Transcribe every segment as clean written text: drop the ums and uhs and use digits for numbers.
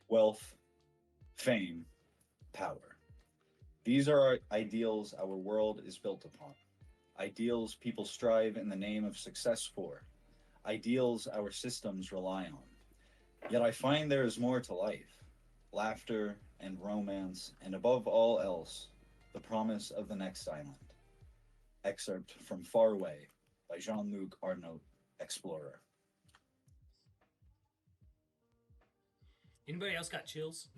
wealth, fame, power. These are our ideals our world is built upon. Ideals people strive in the name of success for. Ideals our systems rely on. Yet I find there is more to life laughter and romance, and above all else, the promise of the next island. Excerpt from Far Away by Jean-Luc Arnault, Explorer. Anybody else got chills?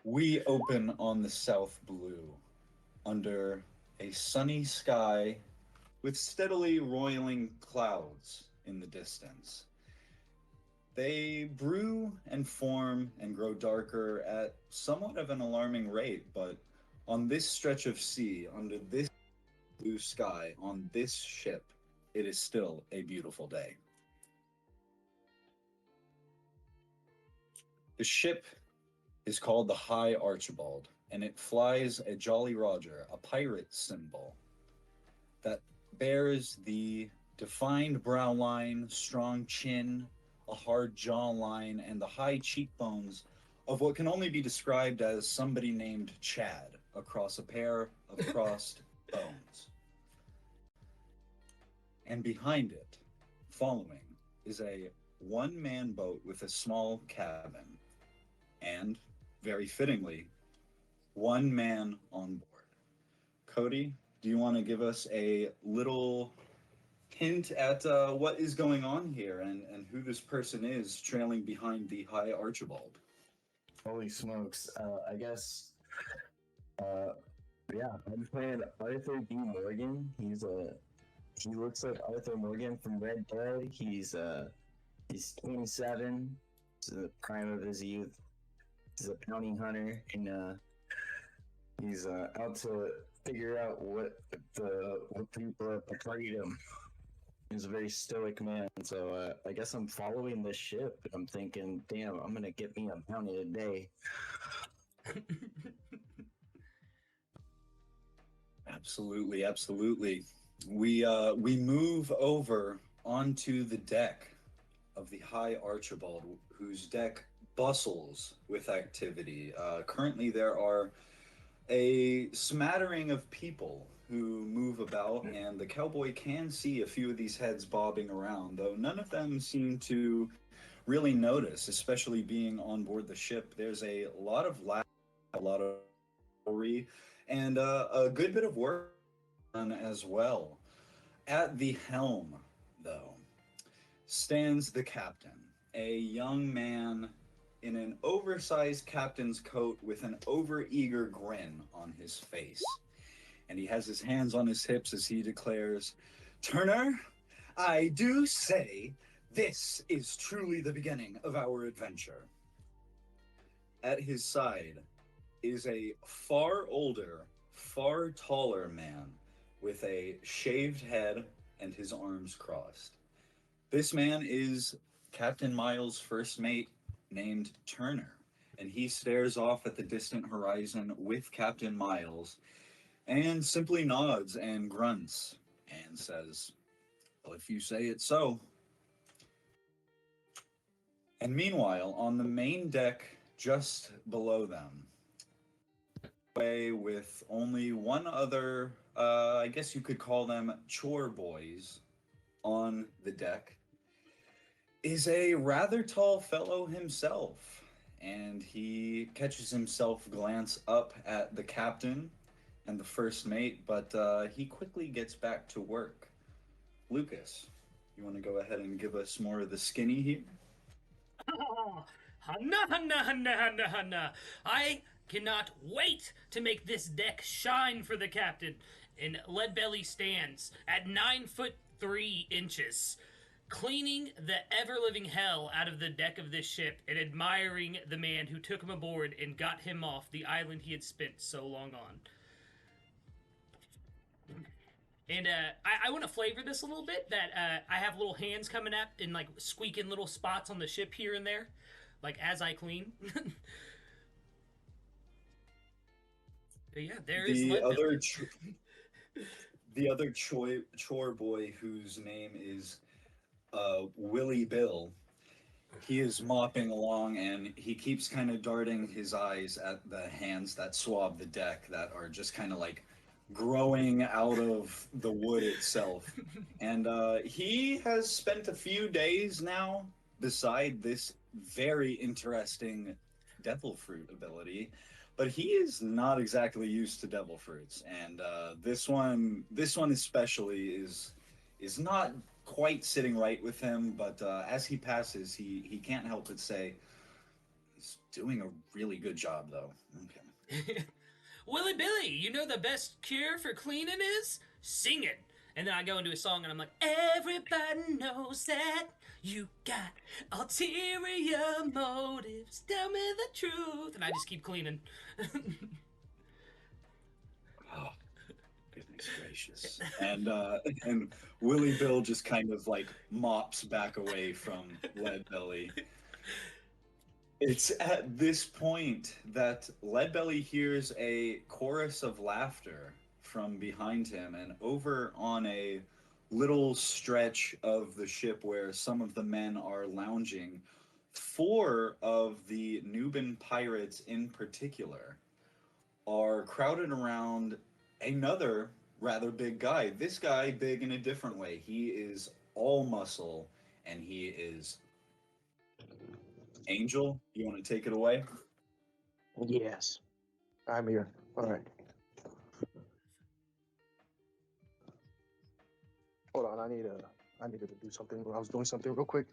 We open on the South Blue, under a sunny sky with steadily roiling clouds in the distance. They brew and form and grow darker at somewhat of an alarming rate, but on this stretch of sea, under this blue sky, on this ship, it is still a beautiful day. The ship is called the High Archibald, and it flies a Jolly Roger, a pirate symbol that bears the defined brow line, strong chin, a hard jawline, and the high cheekbones of what can only be described as somebody named Chad across a pair of crossed bones. And behind it, following, is a one-man boat with a small cabin, and, very fittingly, one man on board. Cody, do you want to give us a little hint at what is going on here and who this person is trailing behind the High Archibald? Holy smokes. I guess, yeah, I'm playing Arthur D. Morgan. He looks like Arthur Morgan from Red Dead. He's 27. He's in the prime of his youth. He's a bounty hunter, and he's out to figure out what people have betrayed him. He's a very stoic man, so I guess I'm following this ship, and I'm thinking, damn, I'm gonna get me a bounty today. Absolutely, absolutely. We move over onto the deck of the High Archibald, whose deck bustles with activity. Currently, there are a smattering of people who move about, and the cowboy can see a few of these heads bobbing around, though none of them seem to really notice, especially being on board the ship. There's a lot of laughter, a lot of story, and a good bit of work done as well. At the helm, though, stands the captain, a young man in an oversized captain's coat with an overeager grin on his face. And he has his hands on his hips as he declares, "Turner, I do say this is truly the beginning of our adventure." At his side is a far older, far taller man with a shaved head and his arms crossed. This man is Captain Miles' first mate, named Turner, and he stares off at the distant horizon with Captain Miles and simply nods and grunts and says, "Well, if you say it so." And meanwhile, on the main deck just below them, with only one other, I guess you could call them chore boys, on the deck, is a rather tall fellow himself, and he catches himself glance up at the captain and the first mate, but he quickly gets back to work. Lucas, you want to go ahead and give us more of the skinny here? Hanna, hanna, hanna, hanna, hanna. I cannot wait to make this deck shine for the captain. And Leadbelly stands at 9'3", cleaning the ever-living hell out of the deck of this ship and admiring the man who took him aboard and got him off the island he had spent so long on. And I want to flavor this a little bit, that I have little hands coming up and like squeaking little spots on the ship here and there, like as I clean. But yeah, there is the other chore boy, whose name is Willie Bill. He is mopping along, and he keeps kind of darting his eyes at the hands that swab the deck that are just kind of like growing out of the wood itself. And he has spent a few days now beside this very interesting devil fruit ability, but he is not exactly used to devil fruits, and this one especially is not quite sitting right with him. But as he passes, he can't help but say he's doing a really good job, though. Okay. Willie Billy, you know the best cure for cleaning is singing. And then I go into a song and I'm like, everybody knows that you got ulterior motives. Tell me the truth. And I just keep cleaning. Oh, goodness gracious! And Willie Bill just kind of like mops back away from Leadbelly. It's at this point that Leadbelly hears a chorus of laughter from behind him, and over on a little stretch of the ship where some of the men are lounging, four of the Nuban pirates in particular are crowded around another rather big guy. This guy big in a different way. He is all muscle, and he is Angel. You want to take it away? Yes, I'm here. All right. Hold on, I needed to do something. I was doing something real quick.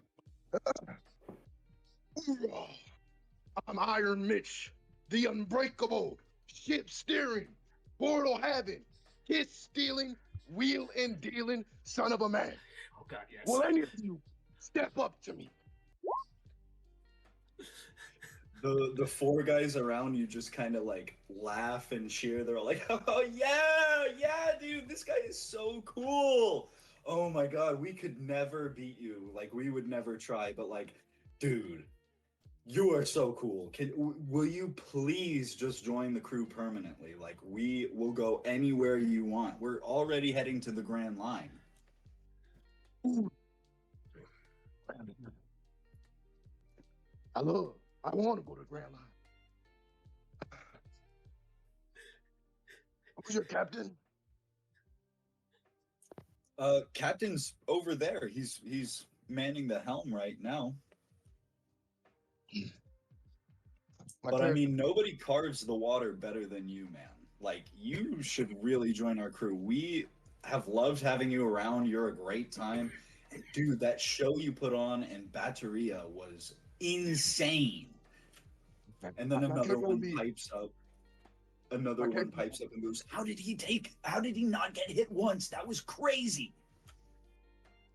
I'm Iron Mitch, the unbreakable, ship steering, portal having, kiss stealing, wheel and dealing son of a man. Oh, God, yes. Will any of you step up to me? The four guys around you just kind of like laugh and cheer. They're all like, "Oh yeah, dude, this guy is so cool. Oh my God, we could never beat you. Like we would never try, but like, dude, you are so cool. Will you please just join the crew permanently? Like we will go anywhere you want. We're already heading to the Grand Line." I want to go to Grand Line. Who's your captain? Captain's over there. He's manning the helm right now. But I mean, nobody carves the water better than you, man. Like, you should really join our crew. We have loved having you around. You're a great time. And dude, that show you put on in Batteria was insane. And then another one pipes up. Another one pipes up and goes, how did he not get hit once? That was crazy.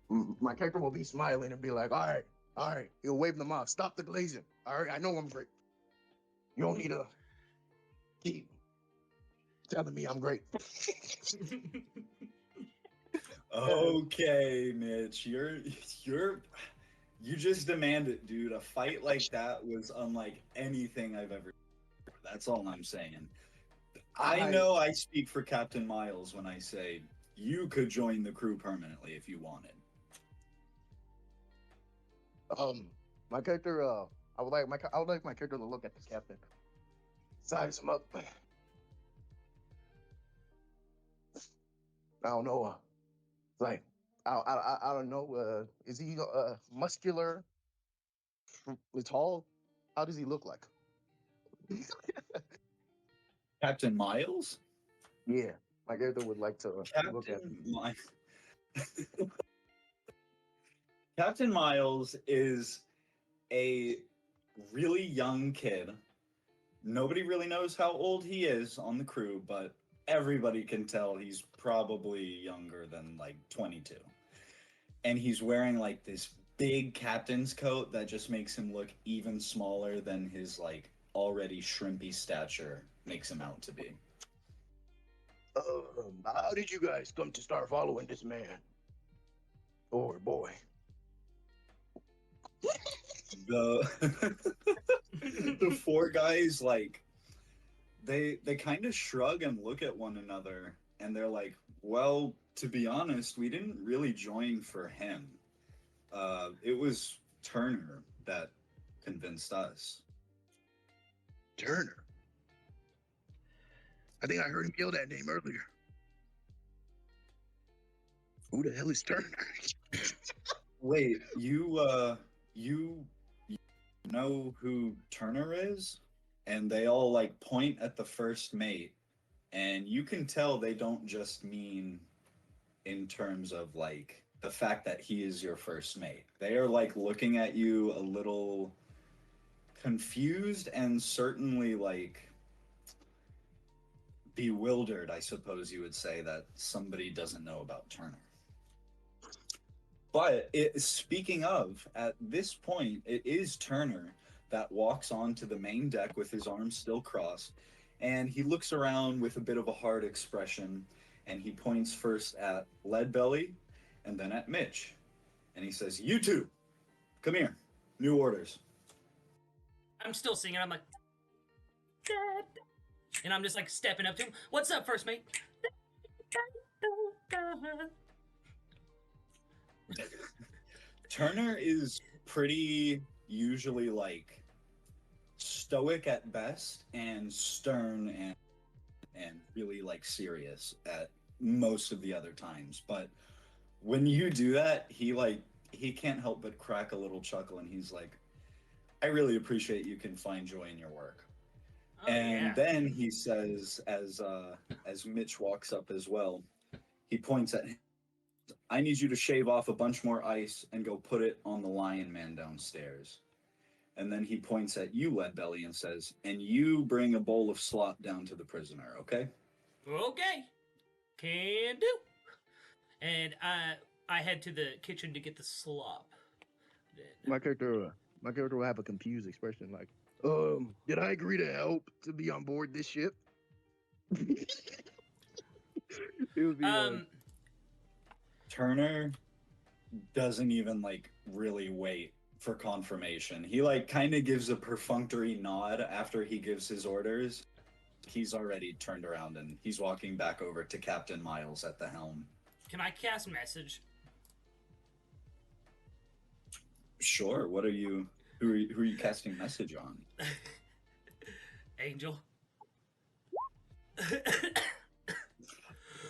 My character will be smiling and be like, all right. He'll wave them off. Stop the glazing. All right, I know I'm great. You don't need to keep telling me I'm great. Okay, Mitch, you just demand it, dude. A fight like that was unlike anything I've ever. That's all I'm saying. I know I speak for Captain Miles when I say you could join the crew permanently if you wanted. My character, I would like my character to look at the captain, size him up. I don't know. Like, I don't know. Is he muscular? Tall? How does he look like? Captain Miles? Yeah, my character would like to look at him. Captain Miles is a really young kid. Nobody really knows how old he is on the crew, but everybody can tell he's probably younger than like 22. And he's wearing like this big captain's coat that just makes him look even smaller than his like already shrimpy stature makes him out to be. How did you guys come to start following this man? Or boy? The four guys, like, they kind of shrug and look at one another, and they're like, well, to be honest, we didn't really join for him. It was Turner. that convinced us. Turner. I think I heard him yell that name earlier. Who the hell is Turner? Wait, you know who Turner is? And they all like point at the first mate, and you can tell they don't just mean in terms of like the fact that he is your first mate. They are like looking at you a little confused and certainly like bewildered, I suppose you would say, that somebody doesn't know about Turner. But speaking of, at this point, it is Turner that walks onto the main deck with his arms still crossed, and he looks around with a bit of a hard expression, and he points first at Leadbelly and then at Mitch. And he says, "You two, come here. New orders." I'm still singing. I'm like, Dad. And I'm just like stepping up to him. What's up, first mate? Turner is pretty usually like stoic at best and stern and really like serious at most of the other times. But when you do that, he can't help but crack a little chuckle, and he's like, "I really appreciate you can find joy in your work." Oh, And yeah. then he says, as Mitch walks up as well, he points at him. "I need you to shave off a bunch more ice and go put it on the Lion Man downstairs." And then he points at you, Leadbelly, and says, "And you bring a bowl of slop down to the prisoner, okay?" Okay. Can do. And I head to the kitchen to get the slop. Then. My character will have a confused expression like, did I agree to help to be on board this ship? It would be Turner doesn't even like really wait for confirmation. He like kind of gives a perfunctory nod after he gives his orders. He's already turned around and he's walking back over to Captain Miles at the helm. Can I cast message? Sure. What are you? Who are you casting message on? Angel.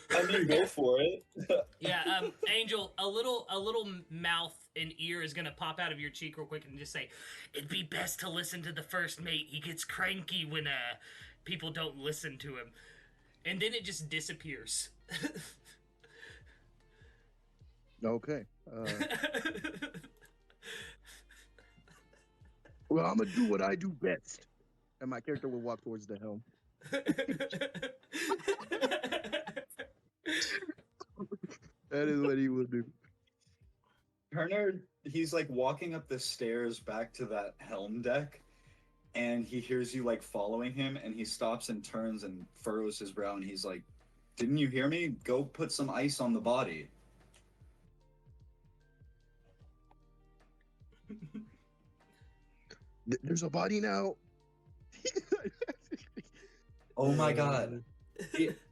I mean, go for it. Yeah, Angel, a little mouth and ear is gonna pop out of your cheek real quick and just say, "It'd be best to listen to the first mate. He gets cranky when people don't listen to him," and then it just disappears. okay. Well, I'm gonna do what I do best, and my character will walk towards the helm. That is what he will do. Turner, he's like walking up the stairs back to that helm deck, and he hears you like following him, and he stops and turns and furrows his brow, and he's like, "Didn't you hear me? Go put some ice on the body." There's a body now. Oh my god.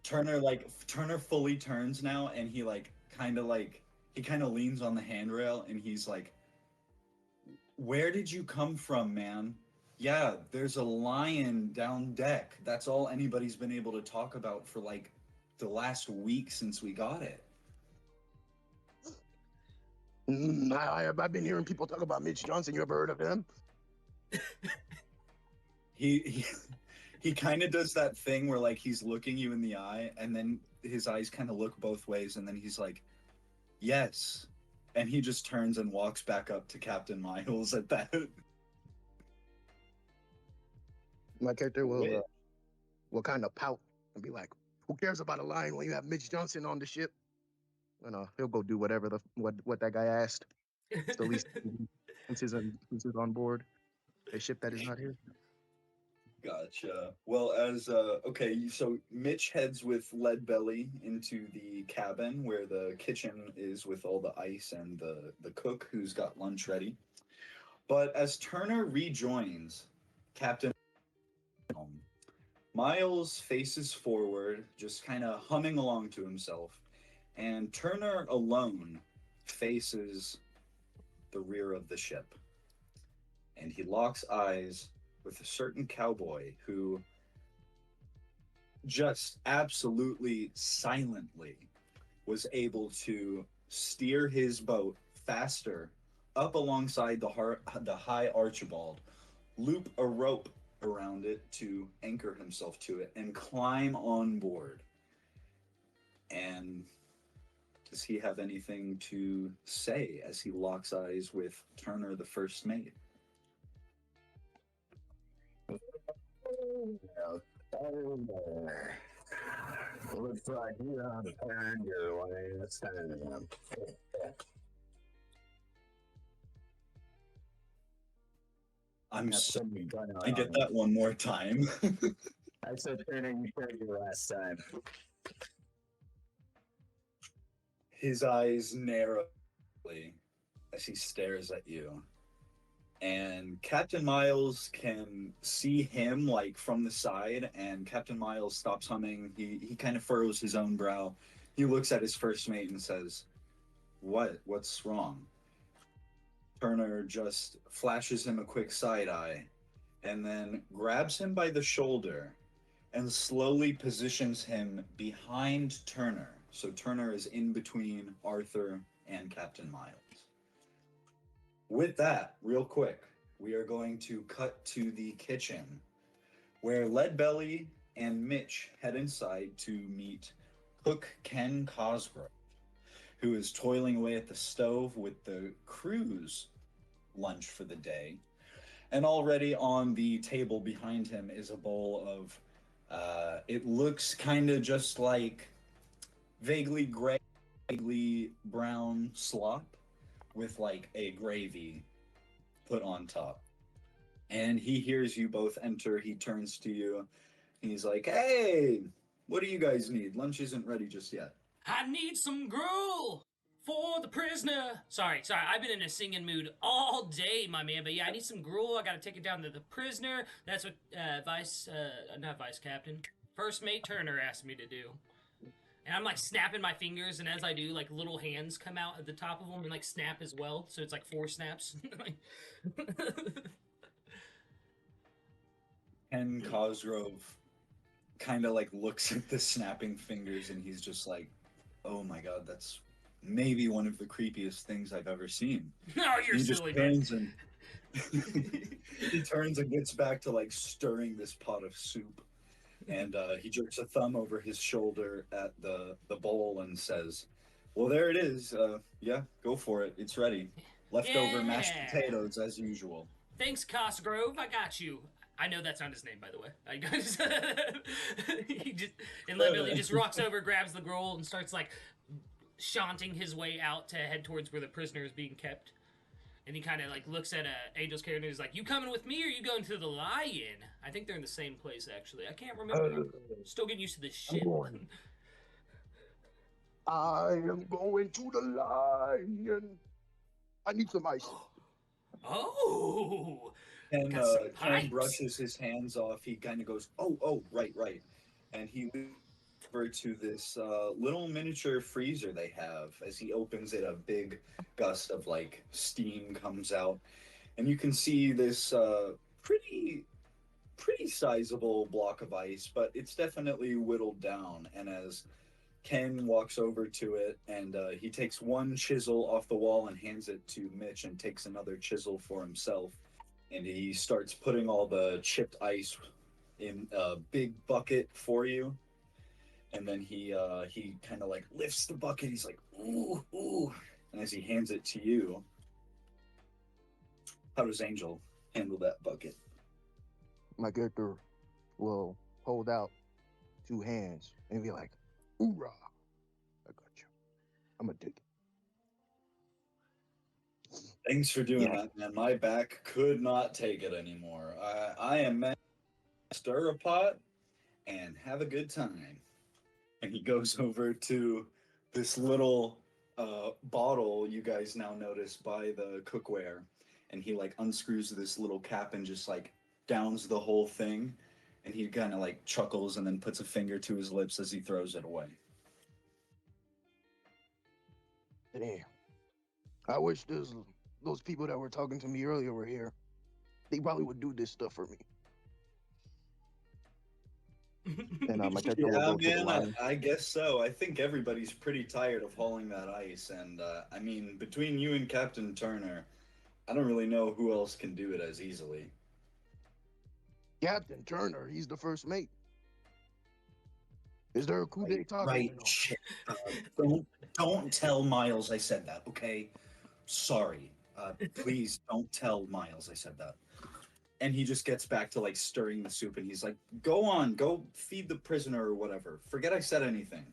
Turner fully turns now, and he kind of leans on the handrail, and he's like, "Where did you come from, man? Yeah, there's a lion down deck. That's all anybody's been able to talk about for like the last week since we got it." I've been hearing people talk about Mitch Johnson. You ever heard of him? He kind of does that thing where like he's looking you in the eye, and then his eyes kind of look both ways, and then he's like, "Yes," and he just turns and walks back up to Captain Miles at that. My character will kind of pout and be like, "Who cares about a lion when you have Mitch Johnson on the ship?" And he'll go do whatever what that guy asked. It's the least since he's on board a ship that is not his. Gotcha. Well, okay, so Mitch heads with Leadbelly into the cabin where the kitchen is with all the ice and the cook who's got lunch ready. But as Turner rejoins Captain Miles faces forward, just kind of humming along to himself, and Turner alone faces the rear of the ship. and he locks eyes with a certain cowboy who just absolutely silently was able to steer his boat faster up alongside the High Archibald, loop a rope around it to anchor himself to it, and climb on board. And does he have anything to say as he locks eyes with Turner, the first mate? Looks like you understand your way. That's I'm so going I get that one more time. I said Turner, you heard you last time. His eyes narrow as he stares at you. And Captain Miles can see him like from the side, and Captain Miles stops humming. He kind of furrows his own brow. He looks at his first mate and says, What's wrong? Turner just flashes him a quick side eye and then grabs him by the shoulder and slowly positions him behind Turner. So Turner is in between Arthur and Captain Miles. With that, real quick, we are going to cut to the kitchen where Leadbelly and Mitch head inside to meet cook Ken Cosgrove, who is toiling away at the stove with the crew's lunch for the day. And already on the table behind him is a bowl of, it looks kind of just like vaguely gray, vaguely brown slop with like a gravy put on top. And he hears you both enter. He turns to you. And he's like, hey, what do you guys need? Lunch isn't ready just yet. I need some gruel for the prisoner. Sorry. I've been in a singing mood all day, my man. But yeah, I need some gruel. I gotta take it down to the prisoner. That's what not Vice Captain, First Mate Turner asked me to do. And I'm like snapping my fingers, and as I do, like little hands come out at the top of them and like snap as well. So it's like 4 snaps. Ken Cosgrove kind of like looks at the snapping fingers, and he's just like, oh my god, that's maybe one of the creepiest things I've ever seen. No, you're he silly, just turns and he turns and gets back to like stirring this pot of soup. And he jerks a thumb over his shoulder at the bowl and says, well, there it is. Yeah, go for it. It's ready. Leftover mashed potatoes as usual. Thanks, Cosgrove. I got you. I know that's not his name, by the way. And Leadbelly just walks over, grabs the gruel, and starts like shaunting his way out to head towards where the prisoner is being kept. And he kind of like looks at Angel's character and is like, you coming with me or you going to the Lion? I think they're in the same place, actually. I can't remember. I'm still getting used to this shit. I am going to the Lion. I need some ice. Oh! And Ken brushes his hands off. He kind of goes, oh, right. And he moves over to this little miniature freezer they have. As he opens it, a big gust of like steam comes out. And you can see this pretty sizable block of ice, but it's definitely whittled down. And as Ken walks over to it, and he takes one chisel off the wall and hands it to Mitch, and takes another chisel for himself. And he starts putting all the chipped ice in a big bucket for you. And then he kind of like lifts the bucket. He's like, ooh. And as he hands it to you, how does Angel handle that bucket? My character will hold out 2 hands and be like, hoorah, I got you. I'm gonna take it. Thanks for doing that, man. My back could not take it anymore. I am meant to stir a pot and have a good time. And he goes over to this little bottle you guys now notice by the cookware, and he like unscrews this little cap and just like downs the whole thing, and he kind of like chuckles and then puts a finger to his lips as he throws it away. Damn. I wish those people that were talking to me earlier were here. he probably would do this stuff for me. And my character will Yeah, go to the man, line. I guess so. I think everybody's pretty tired of hauling that ice, and I mean, between you and Captain Turner, I don't really know who else can do it as easily. Captain Turner, he's the first mate. Is there a coup d'etat Right, going on? shit. Don't tell Miles I said that, okay? Sorry. Please don't tell Miles I said that. And he just gets back to like stirring the soup, and he's like, "Go on, go feed the prisoner or whatever. Forget I said anything."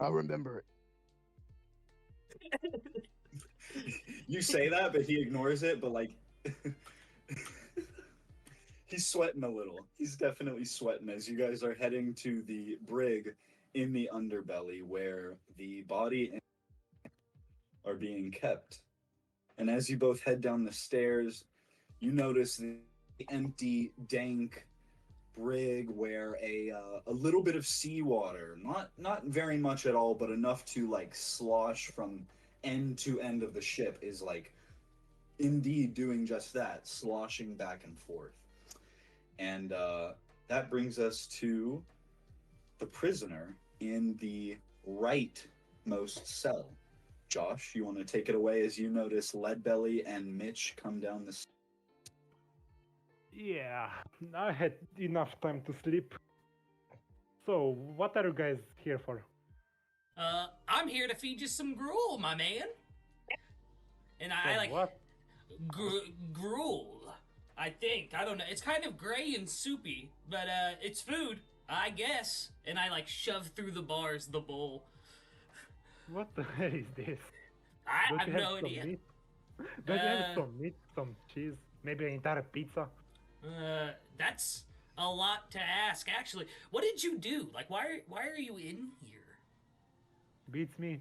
I remember it. You say that, but he ignores it. But like, he's sweating a little. He's definitely sweating as you guys are heading to the brig in the underbelly where the body and are being kept. And as you both head down the stairs, you notice the empty, dank brig where a little bit of seawater, not very much at all, but enough to like slosh from end to end of the ship, is like indeed doing just that, sloshing back and forth. And that brings us to the prisoner in the rightmost cell. Josh, you want to take it away as you notice Leadbelly and Mitch come down the stairs? Yeah, I had enough time to sleep. So, what are you guys here for? I'm here to feed you some gruel, my man. And I Some like what? gruel. I think, I don't know. It's kind of gray and soupy, but it's food, I guess. And I like shove through the bars the bowl. What the hell is this? I Don't have you have no some idea. meat? Don't you have some meat, some cheese, maybe an entire pizza? That's a lot to ask, actually. What did you do? Like, why are you in here? Beats me.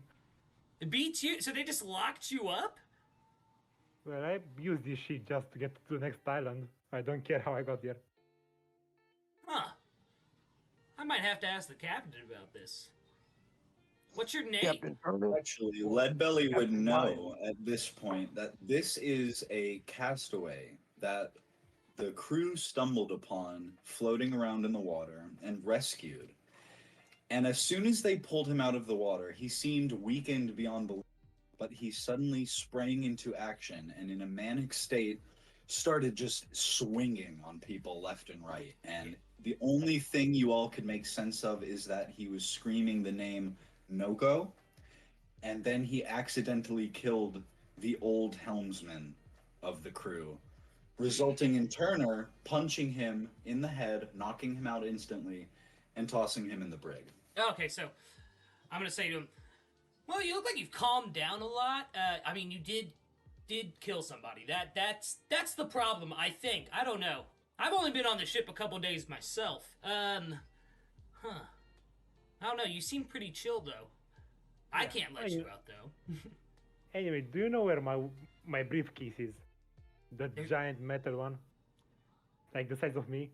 It beats you? So they just locked you up? Well, I used this shit just to get to the next island. I don't care how I got here. Huh. I might have to ask the captain about this. What's your name? Captain Turner. Actually, Leadbelly would Captain know at this point that this is a castaway that the crew stumbled upon floating around in the water and rescued. And as soon as they pulled him out of the water, he seemed weakened beyond belief, but he suddenly sprang into action and in a manic state started just swinging on people left and right. And the only thing you all could make sense of is that he was screaming the name Noko, and then he accidentally killed the old helmsman of the crew, resulting in Turner punching him in the head, knocking him out instantly, and tossing him in the brig. Okay, so I'm gonna say to him, well, you look like you've calmed down a lot. I mean, you did kill somebody. That's the problem, I think. I don't know. I've only been on the ship a couple days myself. I don't know. You seem pretty chill, though. I can't let you out, though. Anyway, do you know where my briefcase is? The giant metal one? Like the size of me?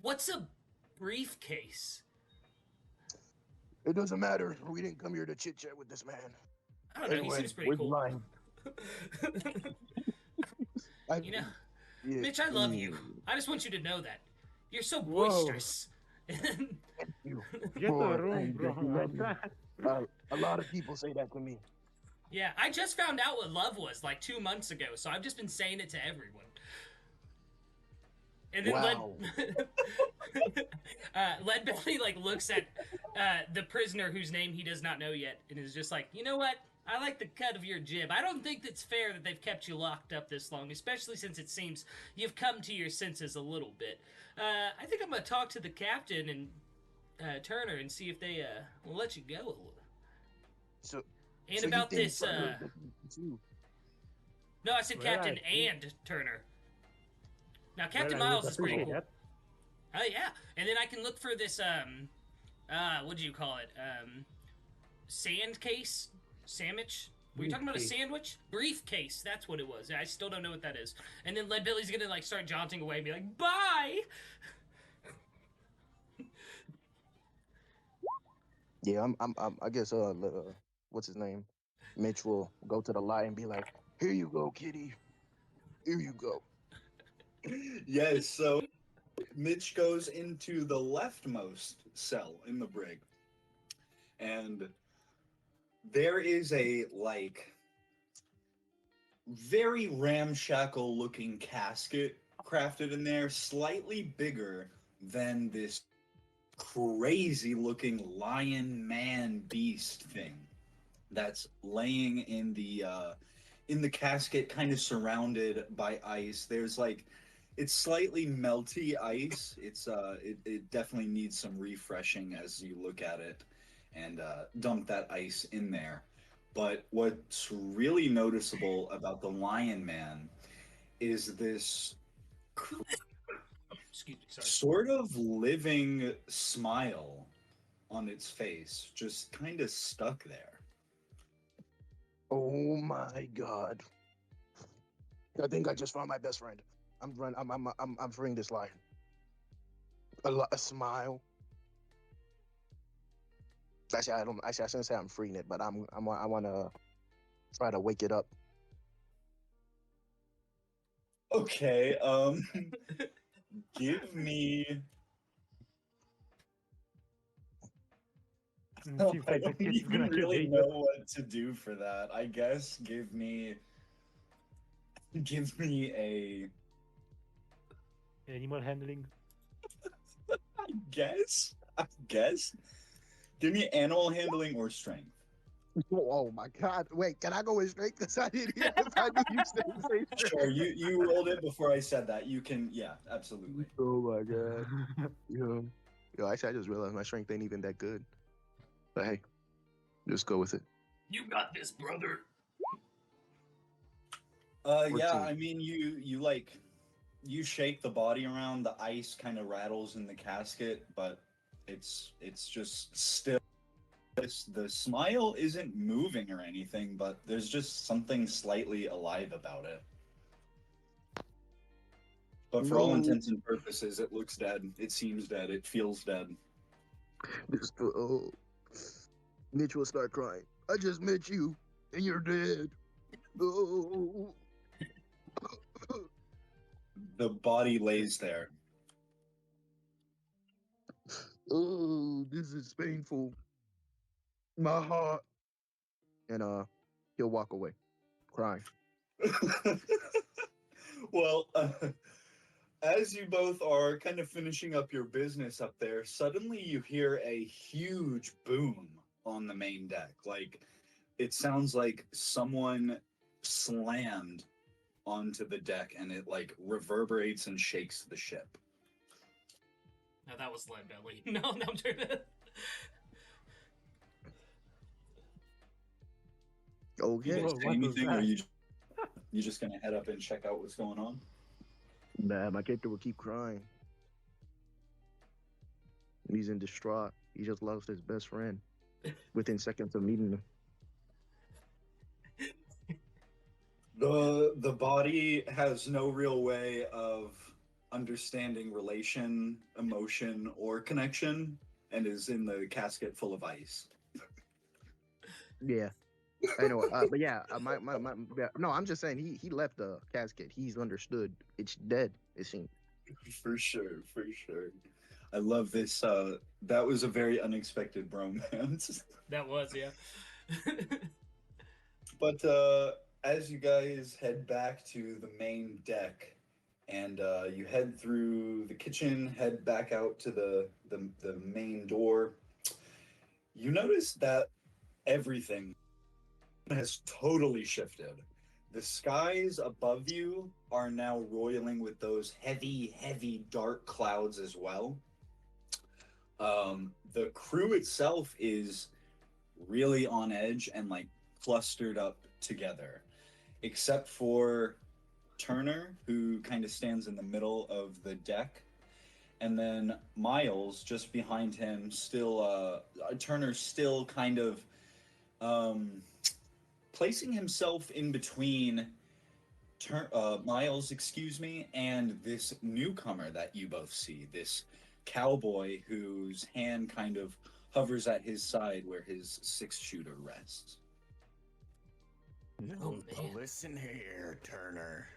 What's a briefcase? It doesn't matter. We didn't come here to chit chat with this man. I don't know. He seems pretty where's cool. the line? You know, Yeah. Mitch, I love you. I just want you to know that. You're so Whoa. boisterous. You. Get For a room, saying bro. that you love me. A lot of people say that to me. Yeah, I just found out what love was like 2 months ago, so I've just been saying it to everyone. And then Wow. Leadbelly like looks at the prisoner whose name he does not know yet, and is just like, you know what? I like the cut of your jib. I don't think it's fair that they've kept you locked up this long, especially since it seems you've come to your senses a little bit. I think I'm gonna talk to the captain and Turner and see if they will let you go a little. So, And so about you think this, Turner is you? no, I said Well, Captain I think- and Turner. Now, Captain Well, I would Miles is pretty appreciate cool. that. Oh yeah, and then I can look for this what do you call it? Sand case, sandwich. Were you talking about a Briefcase. sandwich? Briefcase. That's what it was. I still don't know what that is. And then Leadbelly's gonna like start jaunting away and be like, "Bye." Yeah, I guess what's his name? Mitch will go to the light and be like, "Here you go, kitty. Here you go. Yes, so Mitch goes into the leftmost cell in the brig. And there is a, like, very ramshackle looking casket crafted in there, slightly bigger than this crazy looking lion man beast thing that's laying in the casket, kind of surrounded by ice. There's like, it's slightly melty ice. It definitely needs some refreshing as you look at it and dump that ice in there. But what's really noticeable about the lion man is this Excuse me, sorry. sort of living smile on its face, just kind of stuck there. Oh my god. I think I just found my best friend. I'm freeing this lion. A smile. Actually, I shouldn't say I'm freeing it, but I want to try to wake it up. Okay, give me. Seems I like the don't kid is gonna even kill really you. know what to do for that. I guess give me a. Animal handling. I guess. Give me animal handling or strength. Oh my god. Wait, can I go in straight? Because I didn't hear if I knew you said say straight. Sure, you rolled it before I said that. You can, yeah, absolutely. Oh my god. Yo, actually, I just realized my strength ain't even that good. But hey, just go with it. You got this, brother. Yeah, 14. I mean, you shake the body around, the ice kind of rattles in the casket, but it's just still. The smile isn't moving or anything, but there's just something slightly alive about it. But for all No. intents and purposes, it looks dead. It seems dead. It feels dead. Mitch will start crying. I just met you, and you're dead. Oh. The body lays there. Oh, this is painful. My heart. And he'll walk away, crying. Well, as you both are kind of finishing up your business up there, suddenly you hear a huge boom on the main deck. Like, it sounds like someone slammed onto the deck and it like reverberates and shakes the ship. No, that was Leadbelly. No, I'm joking. You Okay. guys Whoa, say what was anything, or that? you just gonna head up and check out what's going on? Nah, my character will keep crying. He's in distraught. He just lost his best friend within seconds of meeting him. The body has no real way of understanding relation, emotion, or connection, and is in the casket full of ice. Yeah, I know. But yeah, yeah, no, I'm just saying he left the casket. He's understood. It's dead. It seems. For sure, for sure. I love this. That was a very unexpected bromance. That was, yeah. But as you guys head back to the main deck, and you head through the kitchen, head back out to the main door, you notice that everything has totally shifted. The skies above you are now roiling with those heavy, heavy dark clouds as well. The crew itself is really on edge and like clustered up together, except for Turner, who kind of stands in the middle of the deck, and then Miles just behind him. Still, Turner's still kind of placing himself in between Miles, excuse me, and this newcomer that you both see, this cowboy whose hand kind of hovers at his side where his 6-shooter rests. No, Oh, man. listen here, Turner.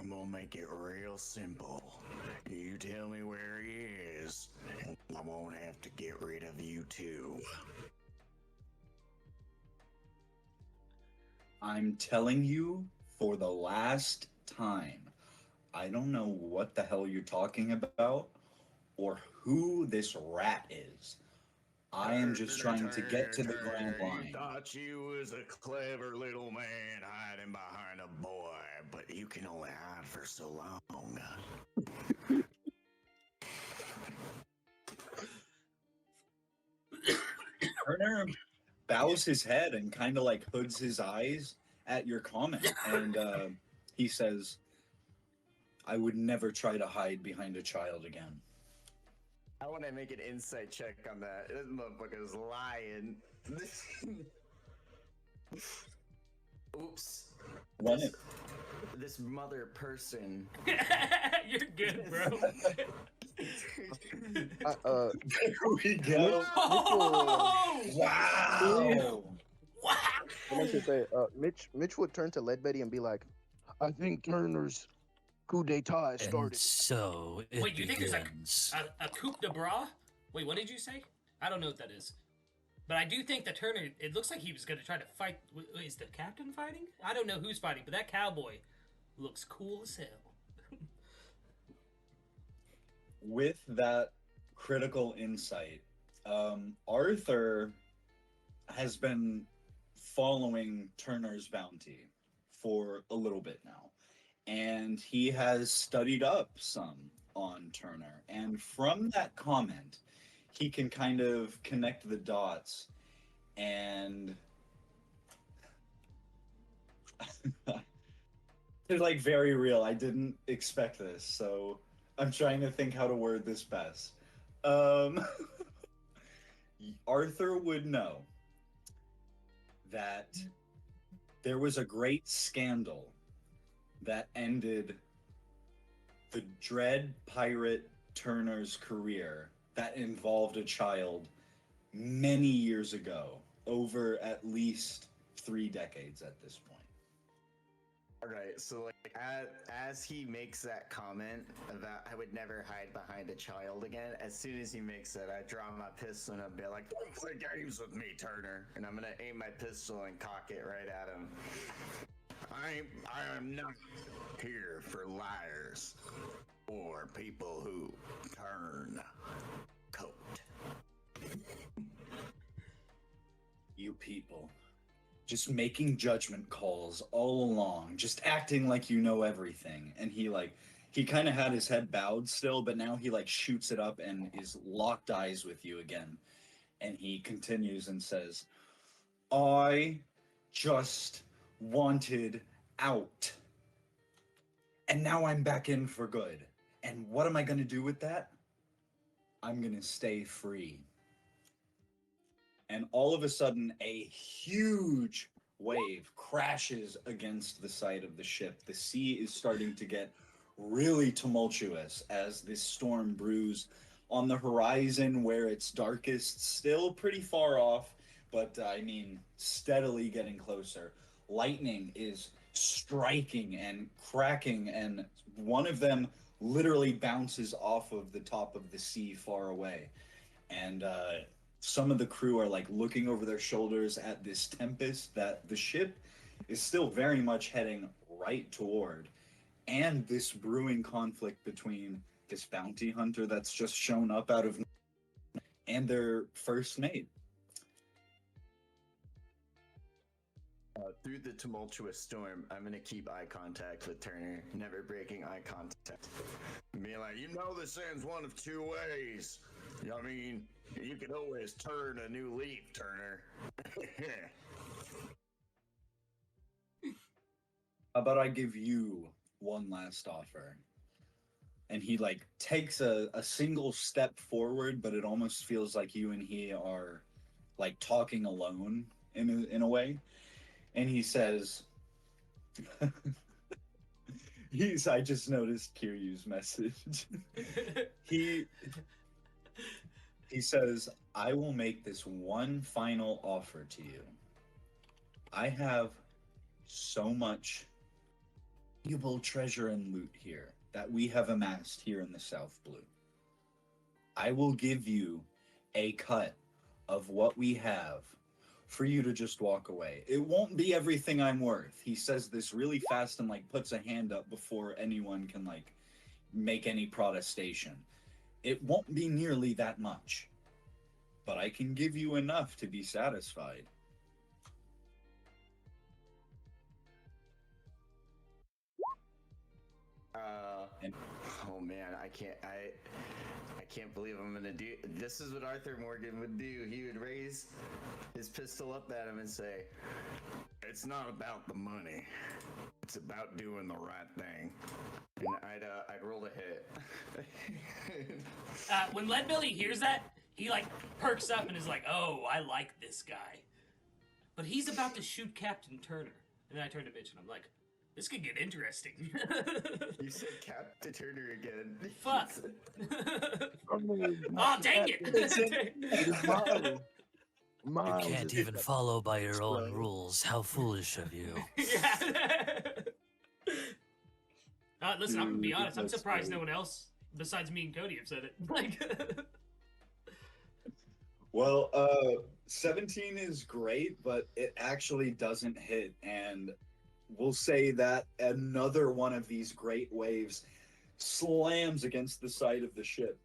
I'm gonna make it real simple. You tell me where he is, and I won't have to get rid of you too. I'm telling you for the last time. I don't know what the hell you're talking about or who this rat is. I am just trying to get to the Grand You Line. thought you was a clever little man hiding behind a boy, but you can only hide for so long. Turner bows his head and kind of like hoods his eyes at your comment. And he says, I would never try to hide behind a child again. I want to make an insight check on that. This motherfucker's lying. Oops. Run it. This mother person. You're good, bro. There we go. Oh! Wow. Wow! I want to say, Mitch would turn to Leadbelly and be like, I think Turner's coup d'etat has started. So it Wait, you think there's begins. a coup de bras? Wait, what did you say? I don't know what that is. But I do think that Turner, it looks like he was going to try to fight. Is the captain fighting? I don't know who's fighting, but that cowboy looks cool as hell. With that critical insight, Arthur has been following Turner's bounty for a little bit now. And he has studied up some on Turner. And from that comment, he can kind of connect the dots. And they're like very real. I didn't expect this, so I'm trying to think how to word this best. Arthur would know that there was a great scandal that ended the Dread Pirate Turner's career that involved a child many years ago, over at least 3 decades at this point. Alright, so like as he makes that comment about I would never hide behind a child again, as soon as he makes it, I draw my pistol and I'll be like, don't play games with me, Turner. And I'm gonna aim my pistol and cock it right at him. I am not here for liars or people who turn coat. You people, just making judgment calls all along, just acting like you know everything. And he kind of had his head bowed still, but now he like shoots it up and is locked eyes with you again. And he continues and says, I just wanted out. And now I'm back in for good. And what am I going to do with that? I'm going to stay free. And all of a sudden, a huge wave crashes against the side of the ship. The sea is starting to get really tumultuous as this storm brews on the horizon where it's darkest, still pretty far off, but I mean, steadily getting closer. Lightning is striking and cracking, and one of them literally bounces off of the top of the sea far away. And some of the crew are like looking over their shoulders at this tempest that the ship is still very much heading right toward, and this brewing conflict between this bounty hunter that's just shown up out of and their first mate. Through the tumultuous storm, I'm gonna keep eye contact with Turner, never breaking eye contact. Being like, you know this ends one of two ways. I mean, you can always turn a new leaf, Turner. How about I give you one last offer? And he like takes a single step forward, but it almost feels like you and he are like talking alone in a way. And he says, I just noticed Kiryu's message. He says, I will make this one final offer to you. I have so much valuable treasure and loot here that we have amassed here in the South Blue. I will give you a cut of what we have for you to just walk away. It won't be everything I'm worth. He says this really fast and like puts a hand up before anyone can like make any protestation. It won't be nearly that much, but I can give you enough to be satisfied. And Oh man, I can't believe I'm gonna do. This is what Arthur Morgan would do. He would raise his pistol up at him and say, "It's not about the money. It's about doing the right thing." And I'd roll a hit. When Leadbelly hears that, he like perks up and is like, "Oh, I like this guy," but he's about to shoot Captain Turner, and then I turn to Mitch and I'm like, "This could get interesting." You said Captain Turner again. Fuck. Oh, dang it! You can't even follow by your own rules. How foolish of you. Yeah. Listen, I'm gonna be Dude, honest. I'm that's surprised great. no one else besides me and Cody have said it. Like, well, 17 is great, but it actually doesn't hit, and we'll say that another one of these great waves slams against the side of the ship,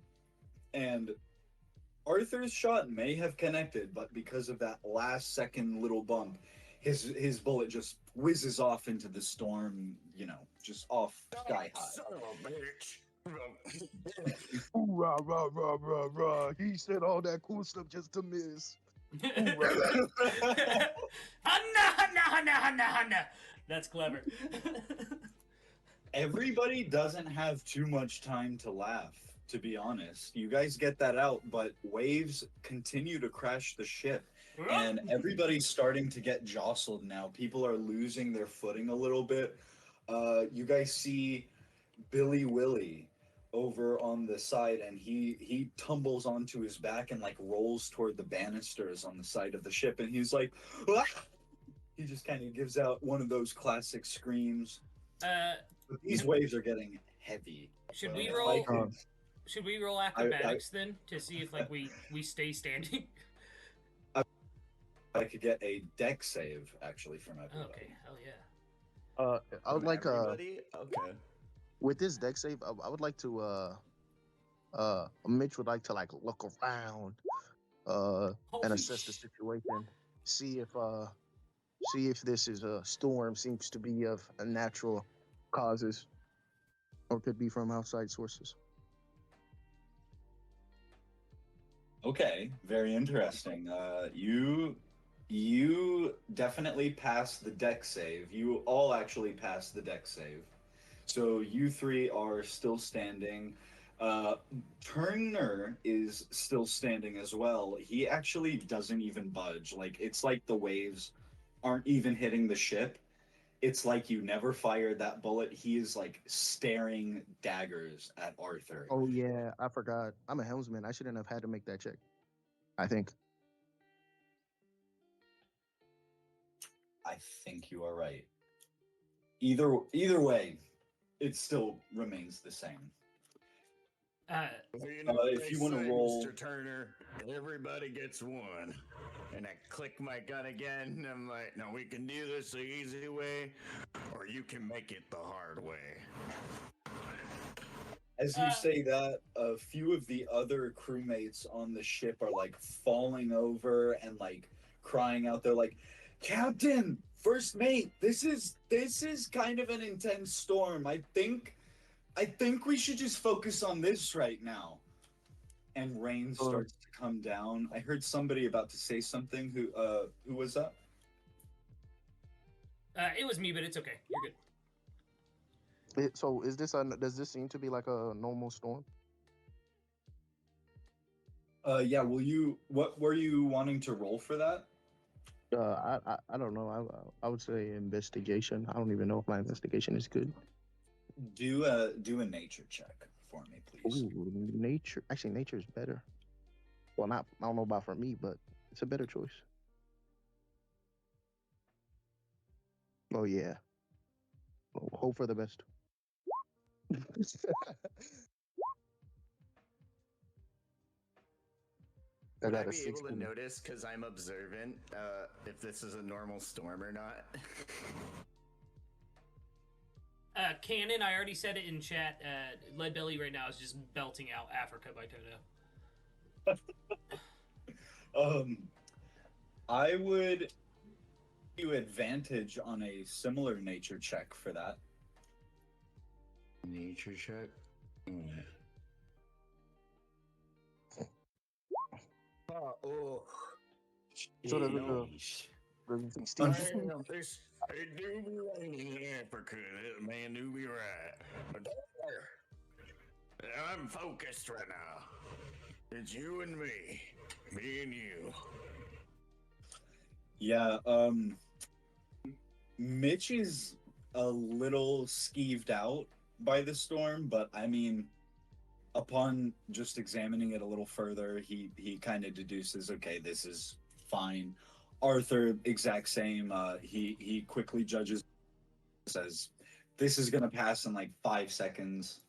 and Arthur's shot may have connected, but because of that last second little bump, his bullet just whizzes off into the storm, you know, just off sky high. Son of a bitch. Ooh, rah, rah, rah, rah, rah. He said all that cool stuff just to miss. Ooh, rah, rah. Hanna, hanna, hanna, hanna, hanna. That's clever. Everybody doesn't have too much time to laugh, to be honest. You guys get that out, but waves continue to crash the ship. And everybody's starting to get jostled now. People are losing their footing a little bit. You guys see Billy Willie over on the side, and he tumbles onto his back and like rolls toward the banisters on the side of the ship, and he's like, "Ah!" He just kind of gives out one of those classic screams. But these waves are getting heavy. Should So we if roll? I could- Should we roll acrobatics then to see if like we stay standing? I could get a deck save actually from everybody. Okay, hell yeah. I would like Everybody? Okay. with this deck save, I would like to Mitch would like to like look around and Holy assess the situation, see if this is a storm seems to be of a natural causes or could be from outside sources. Okay, very interesting. You definitely passed the deck save. You all actually passed the deck save. So you three are still standing. Turner is still standing as well. He actually doesn't even budge. Like it's like the waves aren't even hitting the ship. It's like you never fired that bullet. He is like staring daggers at Arthur. Oh yeah, I forgot. I'm a helmsman. I shouldn't have had to make that check. I think. I think you are right. Either way, it still remains the same. Well, you if they you wanna say, roll- Mr. Turner, everybody gets one. And I click my gun again, and I'm like, no, we can do this the easy way, or you can make it the hard way. As you say that, a few of the other crewmates on the ship are like falling over and like crying out. They're like, "Captain, first mate, this is kind of an intense storm. I think we should just focus on this right now." And rain starts to come down. I heard somebody about to say something. Who was that? It was me, but it's okay. You're good. So is this does this seem to be like a normal storm? Yeah. What were you wanting to roll for that? I don't know. I would say investigation. I don't even know if my investigation is good. Do a nature check for me, please. Ooh, nature. Actually, nature is better. Well, not. I don't know about for me, but it's a better choice. Oh yeah. Hope for the best. I Would I got a be able to 16. notice, because I'm observant, if this is a normal storm or not? Canon, I already said it in chat. Leadbelly right now is just belting out Africa by Toto. I would give you advantage on a similar nature check for that. Nature check? Oh. So the- Sheesh. Steve, This, it do be raining in Africa. That man do be right. But I'm focused right now. It's you and me. Me and you. Yeah, Mitch is a little skeeved out by the storm, but I mean, upon just examining it a little further, he kind of deduces, okay, this is fine. Arthur, exact same. He quickly judges, says, this is gonna pass in like 5 seconds.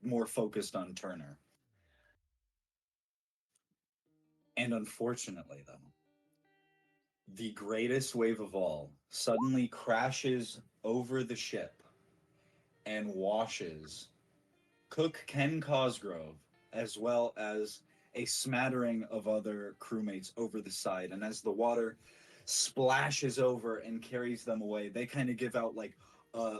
More focused on Turner. And unfortunately, though, the greatest wave of all suddenly crashes over the ship and washes Cook Ken Cosgrove, as well as a smattering of other crewmates over the side. And as the water splashes over and carries them away, they kind of give out like a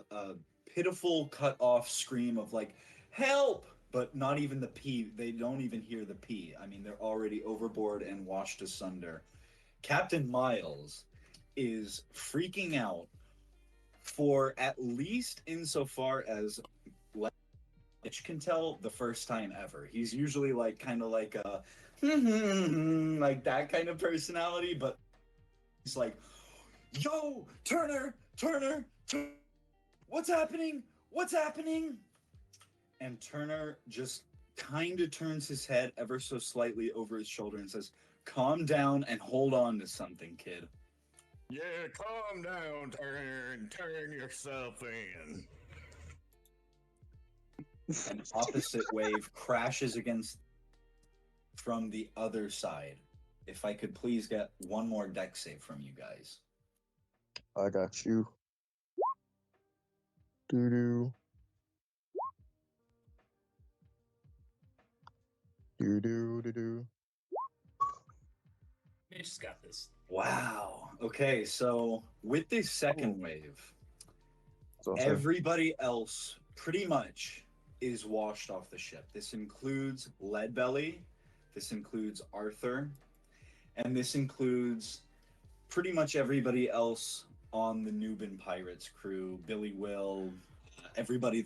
pitiful cut off scream of like, help! But not even the P. They don't even hear the P. I mean, they're already overboard and washed asunder. Captain Miles is freaking out for at least insofar as Mitch can tell the first time ever. He's usually like kind of like a like that kind of personality, but he's like, yo, Turner, what's happening? What's happening? And Turner just kind of turns his head ever so slightly over his shoulder and says, calm down and hold on to something, kid. Yeah, calm down, Turner, and turn yourself in. An opposite wave crashes against from the other side. If I could please get one more deck save from you guys. I got you. Doo-doo. Doo-doo-doo-doo. Mitch's got this. Wow. Okay, so with this second wave, So, everybody else pretty much is washed off the ship. This includes Leadbelly, this includes Arthur, and this includes pretty much everybody else on the Nuban Pirates crew, Billy Will, everybody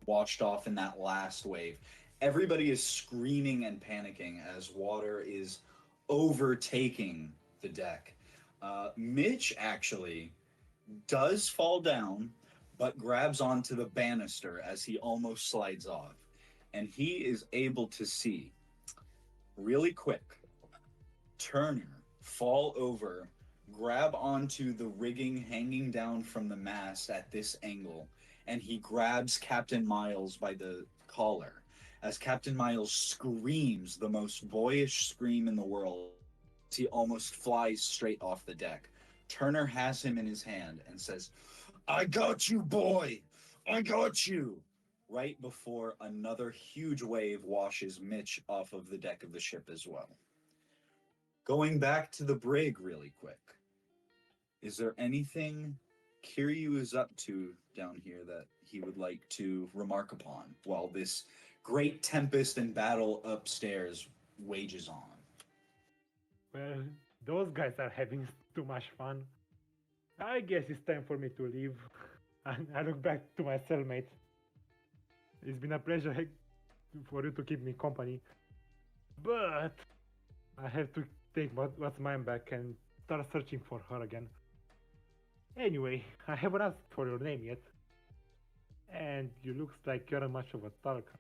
washed off in that last wave. Everybody is screaming and panicking as water is overtaking the deck. Mitch actually does fall down, but grabs onto the banister as he almost slides off. And he is able to see, really quick, Turner fall over, grab onto the rigging hanging down from the mast at this angle, and he grabs Captain Miles by the collar. As Captain Miles screams the most boyish scream in the world, he almost flies straight off the deck. Turner has him in his hand and says, I got you, boy! I got you! Right before another huge wave washes Mitch off of the deck of the ship as well. Going back to the brig really quick. Is there anything Kiryu is up to down here that he would like to remark upon while this great tempest and battle upstairs wages on? Well, those guys are having too much fun. I guess it's time for me to leave. And I look back to my cellmate. It's been a pleasure for you to keep me company. But I have to take what's mine back and start searching for her again. Anyway, I haven't asked for your name yet. And you looks like you're much of a talker.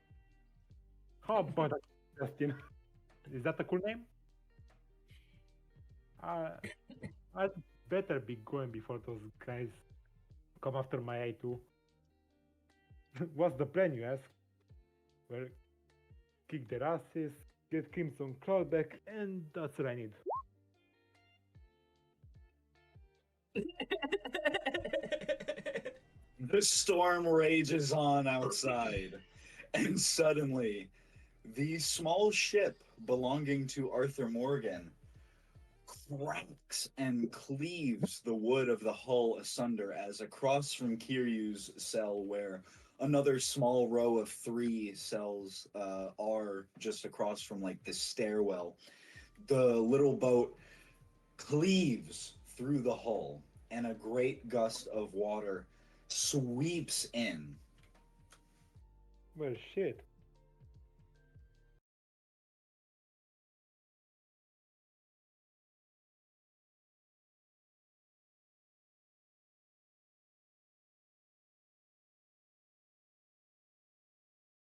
How about that, Justin? Is that a cool name? I'd better be going before those guys come after my eye too. What's the plan, you ask? Well, kick their asses, get Crimson Claw back, and that's all I need. The storm rages on outside, and suddenly, the small ship belonging to Arthur Morgan cracks and cleaves the wood of the hull asunder as across from Kiryu's cell, where another small row of 3 cells are just across from like the stairwell, the little boat cleaves through the hull, and a great gust of water sweeps in. Well, shit.